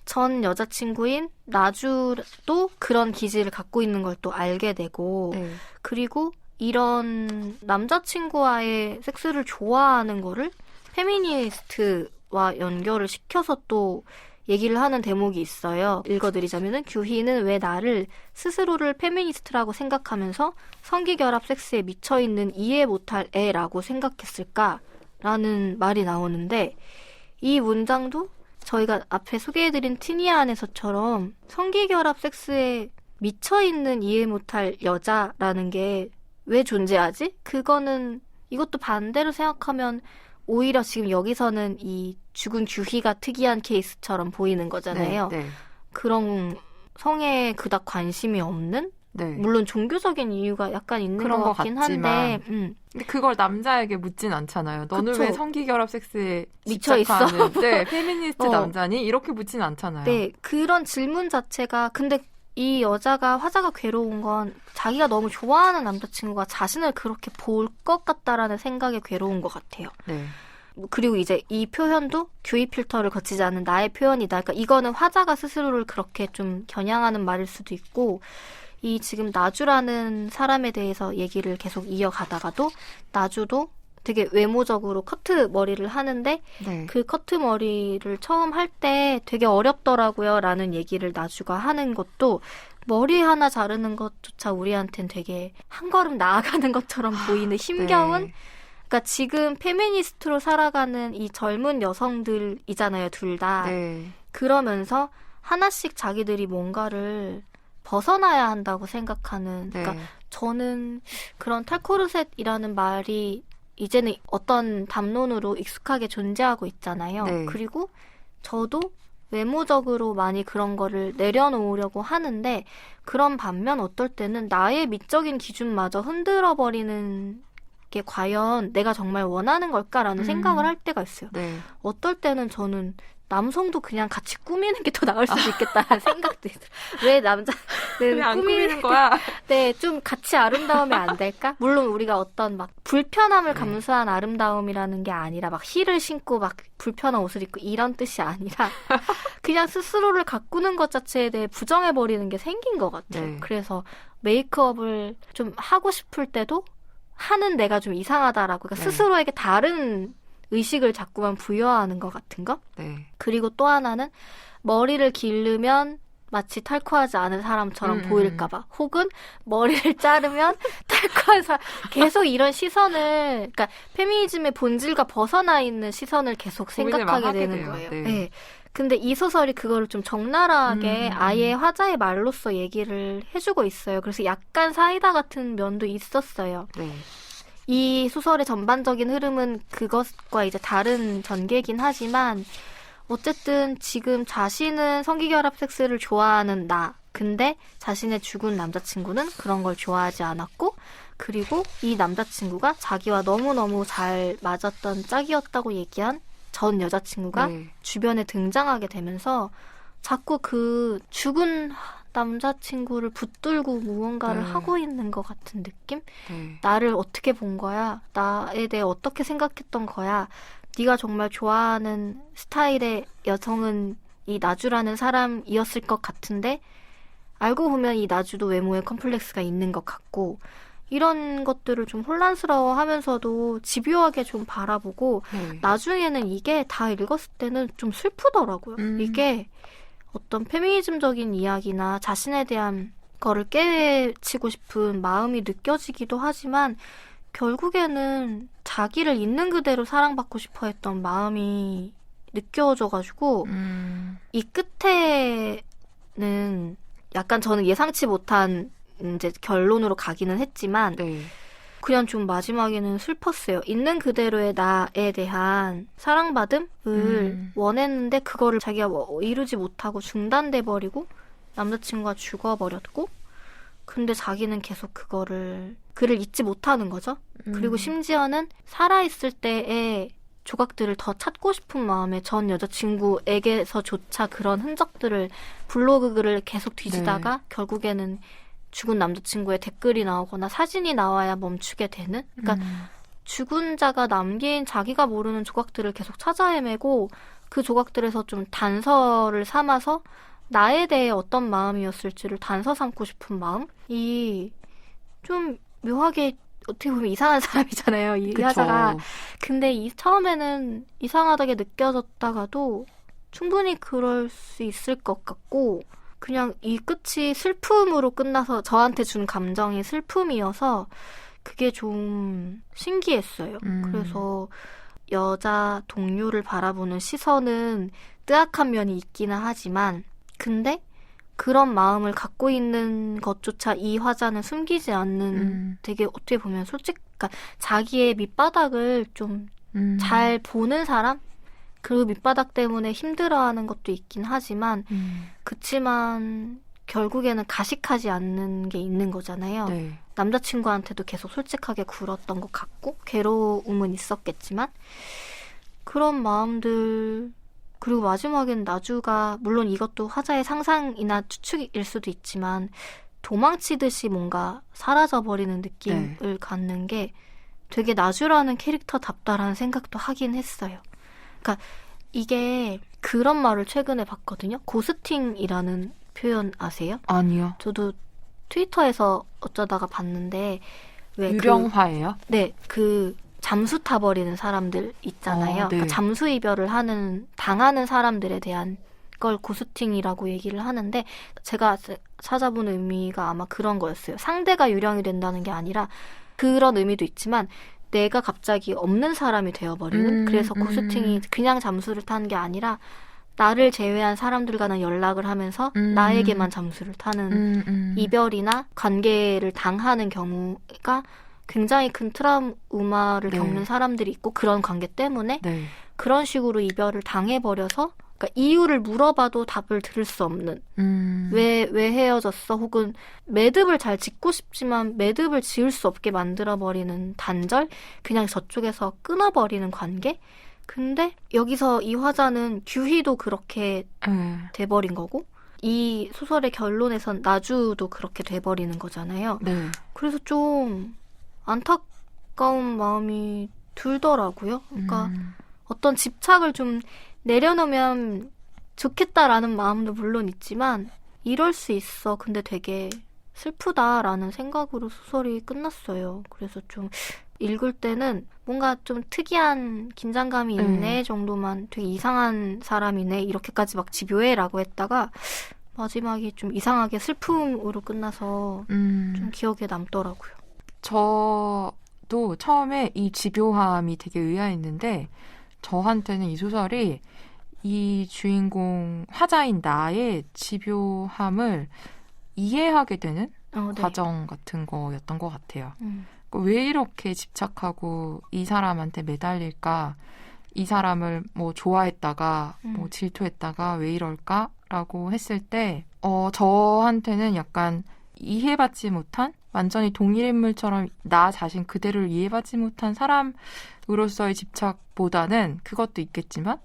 S1: 전 여자친구인 나주도 그런 기질을 갖고 있는 걸 또 알게 되고
S2: 네.
S1: 그리고 이런 남자친구와의 섹스를 좋아하는 거를 페미니스트와 연결을 시켜서 또 얘기를 하는 대목이 있어요. 읽어드리자면은 규희는 왜 나를 스스로를 페미니스트라고 생각하면서 성기결합 섹스에 미쳐있는 이해 못할 애라고 생각했을까라는 말이 나오는데 이 문장도 저희가 앞에 소개해드린 티니안에서처럼 성기결합 섹스에 미쳐있는 이해 못할 여자라는 게 왜 존재하지? 이것도 반대로 생각하면 오히려 지금 여기서는 이 죽은 규희가 특이한 케이스처럼 보이는 거잖아요.
S2: 네.
S1: 그런 성에 그닥 관심이 없는?
S2: 네.
S1: 물론 종교적인 이유가 약간 있는
S2: 그런
S1: 것 같긴 한데
S2: 근데 그걸 남자에게 묻진 않잖아요. 너는
S1: 그쵸.
S2: 왜 성기결합 섹스에
S1: 미쳐 있어?
S2: 집착하는 페미니스트 남자니? 이렇게 묻진 않잖아요.
S1: 네, 그런 질문 자체가 근데 이 화자가 괴로운 건 자기가 너무 좋아하는 남자친구가 자신을 그렇게 볼 것 같다라는 생각에 괴로운 것 같아요.
S2: 네.
S1: 그리고 이제 이 표현도 규희 필터를 거치지 않은 나의 표현이다. 그러니까 이거는 화자가 스스로를 그렇게 좀 겨냥하는 말일 수도 있고 이 지금 나주라는 사람에 대해서 얘기를 계속 이어가다가도 나주도 되게 외모적으로 커트 머리를 하는데
S2: 네.
S1: 그 커트 머리를 처음 할 때 되게 어렵더라고요 라는 얘기를 나주가 하는 것도 머리 하나 자르는 것조차 우리한텐 되게 한 걸음 나아가는 것처럼 보이는 힘겨운
S2: 네.
S1: 그러니까 지금 페미니스트로 살아가는 이 젊은 여성들이잖아요, 둘 다.
S2: 네.
S1: 그러면서 하나씩 자기들이 뭔가를 벗어나야 한다고 생각하는
S2: 네.
S1: 그러니까 저는 그런 탈코르셋이라는 말이 이제는 어떤 담론으로 익숙하게 존재하고 있잖아요.
S2: 네.
S1: 그리고 저도 외모적으로 많이 그런 거를 내려놓으려고 하는데 그런 반면 어떨 때는 나의 미적인 기준마저 흔들어버리는 게 과연 내가 정말 원하는 걸까라는 생각을 할 때가 있어요.
S2: 네.
S1: 어떨 때는 저는 남성도 그냥 같이 꾸미는 게 더 나을 수도 있겠다는 생각도 있어요. 왜
S2: 왜 안 꾸미는 거야?
S1: 네, 좀 같이 아름다우면 안 될까? 물론 우리가 어떤 막 불편함을 감수한 아름다움이라는 게 아니라 막 힐을 신고 막 불편한 옷을 입고 이런 뜻이 아니라 그냥 스스로를 가꾸는 것 자체에 대해 부정해버리는 게 생긴 것 같아요.
S2: 네.
S1: 그래서 메이크업을 좀 하고 싶을 때도 하는 내가 좀 이상하다라고 그러니까
S2: 네.
S1: 스스로에게 다른 의식을 자꾸만 부여하는 것 같은 거?
S2: 네.
S1: 그리고 또 하나는 머리를 기르면 마치 탈코하지 않은 사람처럼 보일까봐 혹은 머리를 자르면 탈코한 사람 계속 이런 시선을 그러니까 페미니즘의 본질과 벗어나 있는 시선을 계속 생각하게 되는
S2: 돼요.
S1: 거예요.
S2: 네.
S1: 네. 근데 이 소설이 그거를 좀 적나라하게 아예 화자의 말로써 얘기를 해주고 있어요. 그래서 약간 사이다 같은 면도 있었어요.
S2: 네.
S1: 이 소설의 전반적인 흐름은 그것과 이제 다른 전개이긴 하지만 어쨌든 지금 자신은 성기결합 섹스를 좋아하는 나. 근데 자신의 죽은 남자친구는 그런 걸 좋아하지 않았고 그리고 이 남자친구가 자기와 너무너무 잘 맞았던 짝이었다고 얘기한 전 여자친구가
S2: 네.
S1: 주변에 등장하게 되면서 자꾸 그 죽은 남자친구를 붙들고 무언가를
S2: 네.
S1: 하고 있는 것 같은 느낌?
S2: 네.
S1: 나를 어떻게 본 거야? 나에 대해 어떻게 생각했던 거야? 네가 정말 좋아하는 스타일의 여성은 이 나주라는 사람이었을 것 같은데 알고 보면 이 나주도 외모에 컴플렉스가 있는 것 같고 이런 것들을 좀 혼란스러워하면서도 집요하게 좀 바라보고
S2: 네.
S1: 나중에는 이게 다 읽었을 때는 좀 슬프더라고요. 이게 어떤 페미니즘적인 이야기나 자신에 대한 거를 깨치고 싶은 마음이 느껴지기도 하지만 결국에는 자기를 있는 그대로 사랑받고 싶어 했던 마음이 느껴져가지고 이 끝에는 약간 저는 예상치 못한 이제 결론으로 가기는 했지만
S2: 네.
S1: 그냥 좀 마지막에는 슬펐어요. 있는 그대로의 나에 대한 사랑받음을 원했는데 그거를 자기가 이루지 못하고 중단돼 버리고 남자친구가 죽어버렸고 근데 자기는 계속 그를 잊지 못하는 거죠. 그리고 심지어는 살아있을 때의 조각들을 더 찾고 싶은 마음에 전 여자친구에게서조차 그런 흔적들을 블로그를 계속 뒤지다가 결국에는 죽은 남자친구의 댓글이 나오거나 사진이 나와야 멈추게 되는? 그러니까 죽은 자가 남긴 자기가 모르는 조각들을 계속 찾아 헤매고 그 조각들에서 좀 단서를 삼아서 나에 대해 어떤 마음이었을지를 단서 삼고 싶은 마음이 좀 묘하게 어떻게 보면 이상한 사람이잖아요. 이 여자가. 근데 처음에는 이상하다게 느껴졌다가도 충분히 그럴 수 있을 것 같고 그냥 이 끝이 슬픔으로 끝나서 저한테 준 감정이 슬픔이어서 그게 좀 신기했어요. 그래서 여자 동료를 바라보는 시선은 뜨악한 면이 있기는 하지만 근데 그런 마음을 갖고 있는 것조차 이 화자는 숨기지 않는 되게 어떻게 보면 그러니까 자기의 밑바닥을 좀 잘 보는 사람? 그 밑바닥 때문에 힘들어하는 것도 있긴 하지만 그치만 결국에는 가식하지 않는 게 있는 거잖아요.
S2: 네.
S1: 남자친구한테도 계속 솔직하게 굴었던 것 같고 괴로움은 있었겠지만 그런 마음들 그리고 마지막엔 나주가 물론 이것도 화자의 상상이나 추측일 수도 있지만 도망치듯이 뭔가 사라져버리는 느낌을 갖는 게 되게 나주라는 캐릭터답다라는 생각도 하긴 했어요. 그러니까 이게 그런 말을 최근에 봤거든요. 고스팅이라는 표현 아세요?
S2: 아니요.
S1: 저도 트위터에서 어쩌다가 봤는데 왜
S2: 유령화예요?
S1: 네, 그 잠수 타버리는 사람들 있잖아요.
S2: 네.
S1: 그러니까 잠수 이별을 당하는 사람들에 대한 걸 고스팅이라고 얘기를 하는데 제가 찾아본 의미가 아마 그런 거였어요. 상대가 유령이 된다는 게 아니라 그런 의미도 있지만 내가 갑자기 없는 사람이 되어버리는 그래서 고스팅이 그냥 잠수를 타는 게 아니라 나를 제외한 사람들과는 연락을 하면서 나에게만 잠수를 타는 이별이나 관계를 당하는 경우가 굉장히 큰 트라우마를 겪는 사람들이 있고 그런 관계 때문에 그런 식으로 이별을 당해버려서 그러니까 이유를 물어봐도 답을 들을 수 없는 왜 헤어졌어? 혹은 매듭을 잘 짓고 싶지만 매듭을 지을 수 없게 만들어버리는 단절? 그냥 저쪽에서 끊어버리는 관계? 근데 여기서 이 화자는 규희도 그렇게 돼버린 거고 이 소설의 결론에선 나주도 그렇게 돼버리는 거잖아요. 그래서 좀 안타까운 마음이 들더라고요. 그러니까 어떤 집착을 좀 내려놓으면 좋겠다라는 마음도 물론 있지만 이럴 수 있어. 근데 되게 슬프다라는 생각으로 소설이 끝났어요. 그래서 좀 읽을 때는 뭔가 좀 특이한 긴장감이 있네 정도만 되게 이상한 사람이네 이렇게까지 막 집요해라고 했다가 마지막이 좀 이상하게 슬픔으로 끝나서 좀 기억에 남더라고요.
S2: 저도 처음에 이 집요함이 되게 의아했는데 저한테는 이 소설이 이 주인공 화자인 나의 집요함을 이해하게 되는
S1: 네.
S2: 과정 같은 거였던 것 같아요. 왜 이렇게 집착하고 이 사람한테 매달릴까? 이 사람을 뭐 좋아했다가 뭐 질투했다가 왜 이럴까라고 했을 때 저한테는 약간 이해받지 못한 완전히 동일인물처럼 나 자신 그대로를 이해받지 못한 사람으로서의 집착보다는 그것도 있겠지만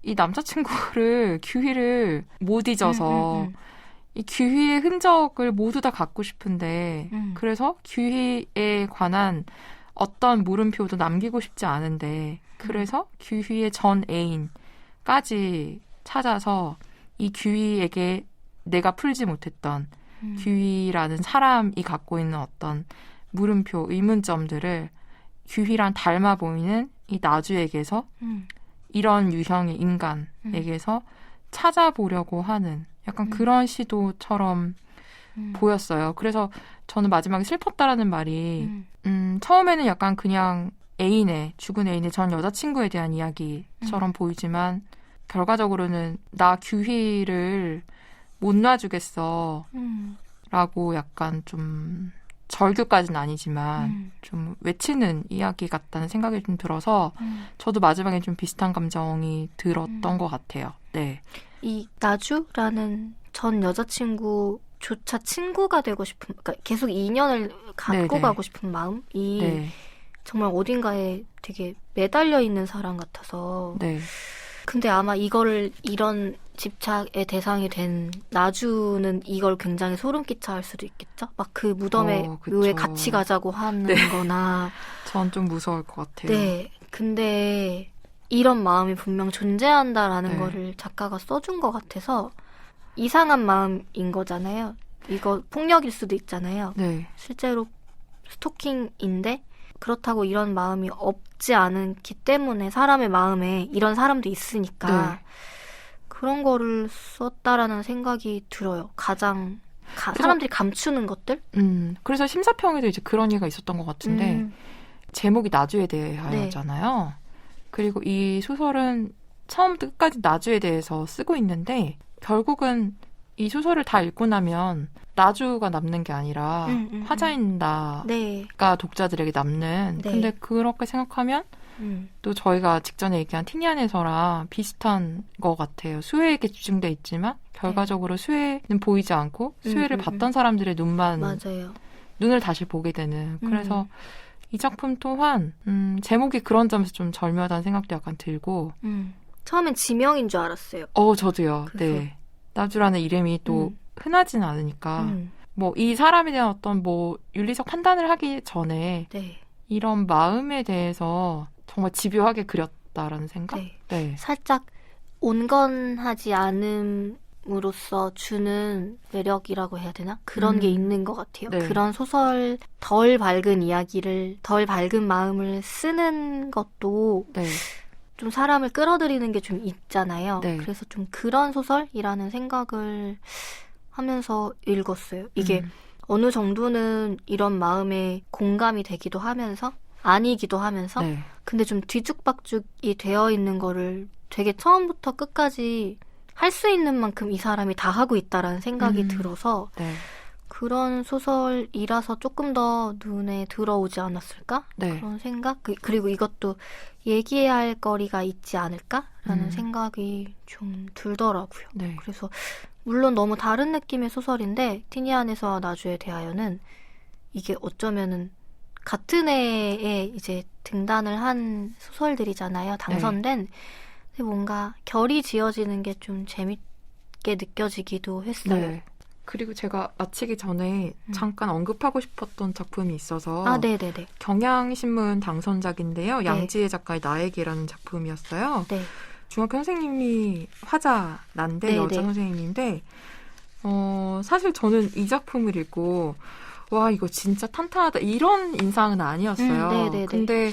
S2: 이 남자친구를 규희를 못 잊어서 이 규희의 흔적을 모두 다 갖고 싶은데 그래서 규희에 관한 어떤 물음표도 남기고 싶지 않은데 그래서 규희의 전 애인까지 찾아서 이 규희에게 내가 풀지 못했던 규희라는 사람이 갖고 있는 어떤 물음표, 의문점들을 규희랑 닮아 보이는 이 나주에게서 이런 유형의 인간에게서 찾아보려고 하는 약간 그런 시도처럼 보였어요. 그래서 저는 마지막에 슬펐다라는 말이 처음에는 약간 그냥 죽은 애인의 전 여자친구에 대한 이야기처럼 보이지만 결과적으로는 나 규희를 못 놔주겠어 라고 약간 좀 절규까지는 아니지만 좀 외치는 이야기 같다는 생각이 좀 들어서 저도 마지막에 좀 비슷한 감정이 들었던 것 같아요. 네.
S1: 이 나주라는 전 여자친구조차 친구가 되고 싶은, 그러니까 계속 인연을 갖고
S2: 네네.
S1: 가고 싶은 마음이
S2: 네.
S1: 정말 어딘가에 되게 매달려 있는 사람 같아서.
S2: 네.
S1: 근데 아마 이런 집착의 대상이 된 나주는 이걸 굉장히 소름 끼쳐 할 수도 있겠죠? 막 그 무덤에
S2: 그쵸.
S1: 묘에 같이 가자고 하는
S2: 네.
S1: 거나.
S2: 전 좀 무서울 것 같아요.
S1: 네. 근데 이런 마음이 분명 존재한다라는
S2: 네.
S1: 거를 작가가 써준 것 같아서 이상한 마음인 거잖아요. 이거 폭력일 수도 있잖아요.
S2: 네.
S1: 실제로 스토킹인데 그렇다고 이런 마음이 없지 않기 때문에 사람의 마음에 이런 사람도 있으니까
S2: 네.
S1: 그런 거를 썼다라는 생각이 들어요. 가장 사람들이 감추는 것들?
S2: 그래서 심사평에도 이제 그런 얘기가 있었던 것 같은데 제목이 나주에 대하여잖아요. 네. 그리고 이 소설은 처음부터 끝까지 나주에 대해서 쓰고 있는데 결국은 이 소설을 다 읽고 나면 나주가 남는 게 아니라 화자인 나가
S1: 네.
S2: 독자들에게 남는.
S1: 네.
S2: 근데 그렇게 생각하면 또 저희가 직전에 얘기한 티니안에서랑 비슷한 것 같아요. 수혜에게 집중돼 있지만 결과적으로 수혜는 보이지 않고 수혜를 봤던 사람들의 눈을 다시 보게 되는. 그래서 이 작품 또한 제목이 그런 점에서 좀 절묘하다는 생각도 약간 들고
S1: 처음엔 지명인 줄 알았어요.
S2: 저도요. 네. 나주라는 이름이 또 흔하지는 않으니까 뭐 이 사람에 대한 어떤 뭐 윤리적 판단을 하기 전에
S1: 네.
S2: 이런 마음에 대해서 정말 집요하게 그렸다라는 생각?
S1: 네.
S2: 네.
S1: 살짝 온건하지 않음으로써 주는 매력이라고 해야 되나? 그런 게 있는 것 같아요.
S2: 네.
S1: 그런 소설 덜 밝은 이야기를 덜 밝은 마음을 쓰는 것도
S2: 네.
S1: 좀 사람을 끌어들이는 게 좀 있잖아요.
S2: 네.
S1: 그래서 좀 그런 소설이라는 생각을 하면서 읽었어요. 이게 어느 정도는 이런 마음에 공감이 되기도 하면서 아니기도 하면서
S2: 네.
S1: 근데 좀 뒤죽박죽이 되어 있는 거를 되게 처음부터 끝까지 할 수 있는 만큼 이 사람이 다 하고 있다라는 생각이 들어서
S2: 네.
S1: 그런 소설이라서 조금 더 눈에 들어오지 않았을까?
S2: 네.
S1: 그런 생각? 그리고 이것도 얘기해야 할 거리가 있지 않을까라는 생각이 좀 들더라고요.
S2: 네.
S1: 그래서 물론 너무 다른 느낌의 소설인데 티니안에서와 나주에 대하여는 이게 어쩌면은 같은 해에 이제 등단을 한 소설들이잖아요. 당선된. 근데 뭔가 결이 지어지는 게 좀 재밌게 느껴지기도 했어요.
S2: 네. 그리고 제가 마치기 전에 잠깐 언급하고 싶었던 작품이 있어서
S1: 네네네.
S2: 경향신문 당선작인데요. 양지혜 작가의 나에게라는 작품이었어요.
S1: 네.
S2: 중학교 선생님이 화자난데
S1: 네네.
S2: 여자 선생님인데 사실 저는 이 작품을 읽고 와 이거 진짜 탄탄하다 이런 인상은 아니었어요.
S1: 네네네.
S2: 근데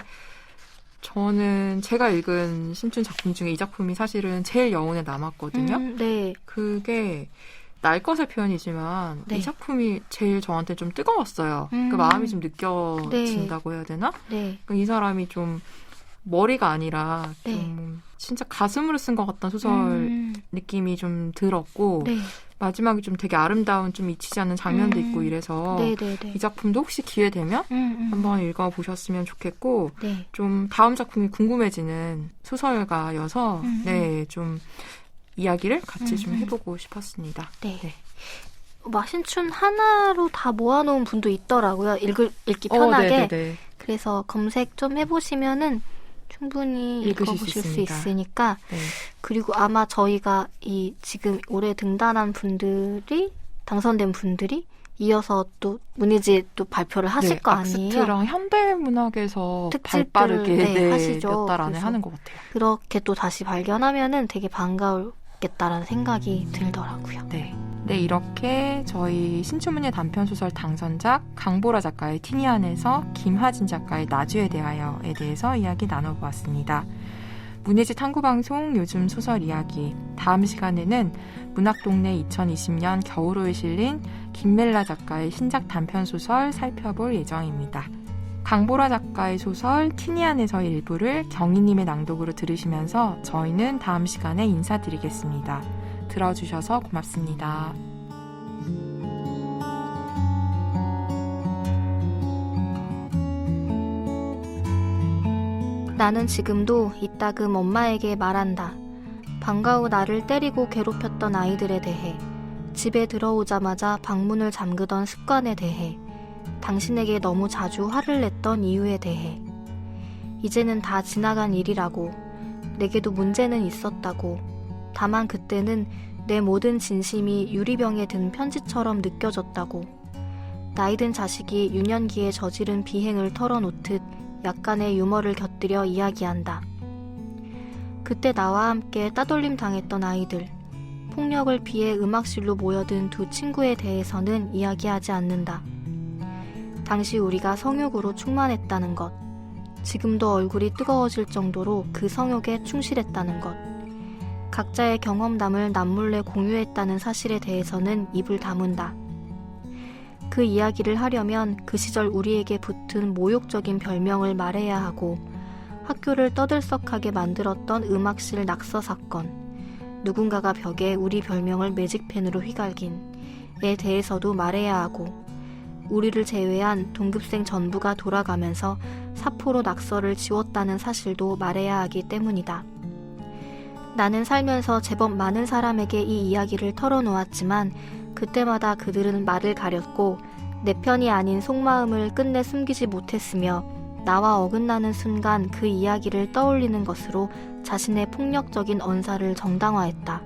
S2: 저는 제가 읽은 신춘 작품 중에 이 작품이 사실은 제일 여운에 남았거든요.
S1: 네.
S2: 그게 날 것의 표현이지만
S1: 네.
S2: 이 작품이 제일 저한테 좀 뜨거웠어요. 그 마음이 좀 느껴진다고 해야 되나?
S1: 네.
S2: 이 사람이 좀 머리가 아니라
S1: 네.
S2: 좀 진짜 가슴으로 쓴 것 같던 소설 느낌이 좀 들었고
S1: 네.
S2: 마지막에 좀 되게 아름다운 좀 잊히지 않는 장면도 있고 이래서
S1: 네네네.
S2: 이 작품도 혹시 기회 되면 한번 읽어보셨으면 좋겠고
S1: 네.
S2: 좀 다음 작품이 궁금해지는 소설가여서 네, 좀 이야기를 같이 좀 해보고 싶었습니다.
S1: 네. 네. 막 신춘 하나로 다 모아놓은 분도 있더라고요. 읽기 편하게. 그래서 검색 좀 해보시면은 충분히 읽어보실 수 있으니까. 네. 그리고 아마 저희가 이 지금 올해 등단한 분들이 당선된 분들이 이어서 또 문희지 또 발표를 하실 거 아니에요.
S2: 악스트랑 현대문학에서 발빠르게 하시죠. 몇 달 안에 하는 것 같아요.
S1: 그렇게 또 다시 발견하면은 되게 반가웠겠다라는 생각이 들더라고요.
S2: 네. 네, 이렇게 저희 신춘문예 단편소설 당선작 강보라 작가의 티니안에서 김하진 작가의 나주에 대하여에 대해서 이야기 나눠보았습니다. 문예지 탐구방송 요즘 소설 이야기, 다음 시간에는 문학동네 2020년 겨울호에 실린 김멜라 작가의 신작 단편소설 살펴볼 예정입니다. 강보라 작가의 소설 티니안에서의 일부를 경희님의 낭독으로 들으시면서 저희는 다음 시간에 인사드리겠습니다. 들어주셔서 고맙습니다.
S1: 나는 지금도 이따금 엄마에게 말한다. 방과 후 나를 때리고 괴롭혔던 아이들에 대해, 집에 들어오자마자 방문을 잠그던 습관에 대해, 당신에게 너무 자주 화를 냈던 이유에 대해. 이제는 다 지나간 일이라고, 내게도 문제는 있었다고. 다만 그때는 내 모든 진심이 유리병에 든 편지처럼 느껴졌다고. 나이든 자식이 유년기에 저지른 비행을 털어놓듯 약간의 유머를 곁들여 이야기한다. 그때 나와 함께 따돌림 당했던 아이들, 폭력을 피해 음악실로 모여든 두 친구에 대해서는 이야기하지 않는다. 당시 우리가 성욕으로 충만했다는 것, 지금도 얼굴이 뜨거워질 정도로 그 성욕에 충실했다는 것, 각자의 경험담을 남몰래 공유했다는 사실에 대해서는 입을 다문다. 그 이야기를 하려면 그 시절 우리에게 붙은 모욕적인 별명을 말해야 하고, 학교를 떠들썩하게 만들었던 음악실 낙서 사건, 누군가가 벽에 우리 별명을 매직펜으로 휘갈긴에 대해서도 말해야 하고, 우리를 제외한 동급생 전부가 돌아가면서 사포로 낙서를 지웠다는 사실도 말해야 하기 때문이다. 나는 살면서 제법 많은 사람에게 이 이야기를 털어놓았지만 그때마다 그들은 말을 가렸고 내 편이 아닌 속마음을 끝내 숨기지 못했으며 나와 어긋나는 순간 그 이야기를 떠올리는 것으로 자신의 폭력적인 언사를 정당화했다.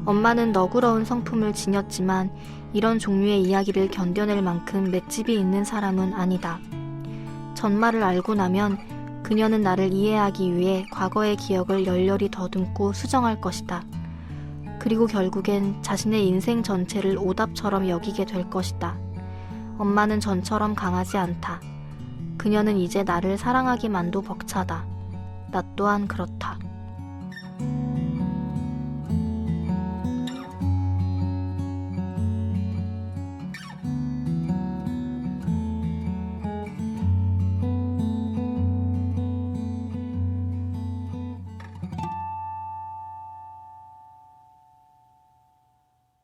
S1: 엄마는 너그러운 성품을 지녔지만 이런 종류의 이야기를 견뎌낼 만큼 맷집이 있는 사람은 아니다. 전말을 알고 나면 그녀는 나를 이해하기 위해 과거의 기억을 열렬히 더듬고 수정할 것이다. 그리고 결국엔 자신의 인생 전체를 오답처럼 여기게 될 것이다. 엄마는 전처럼 강하지 않다. 그녀는 이제 나를 사랑하기만도 벅차다. 나 또한 그렇다.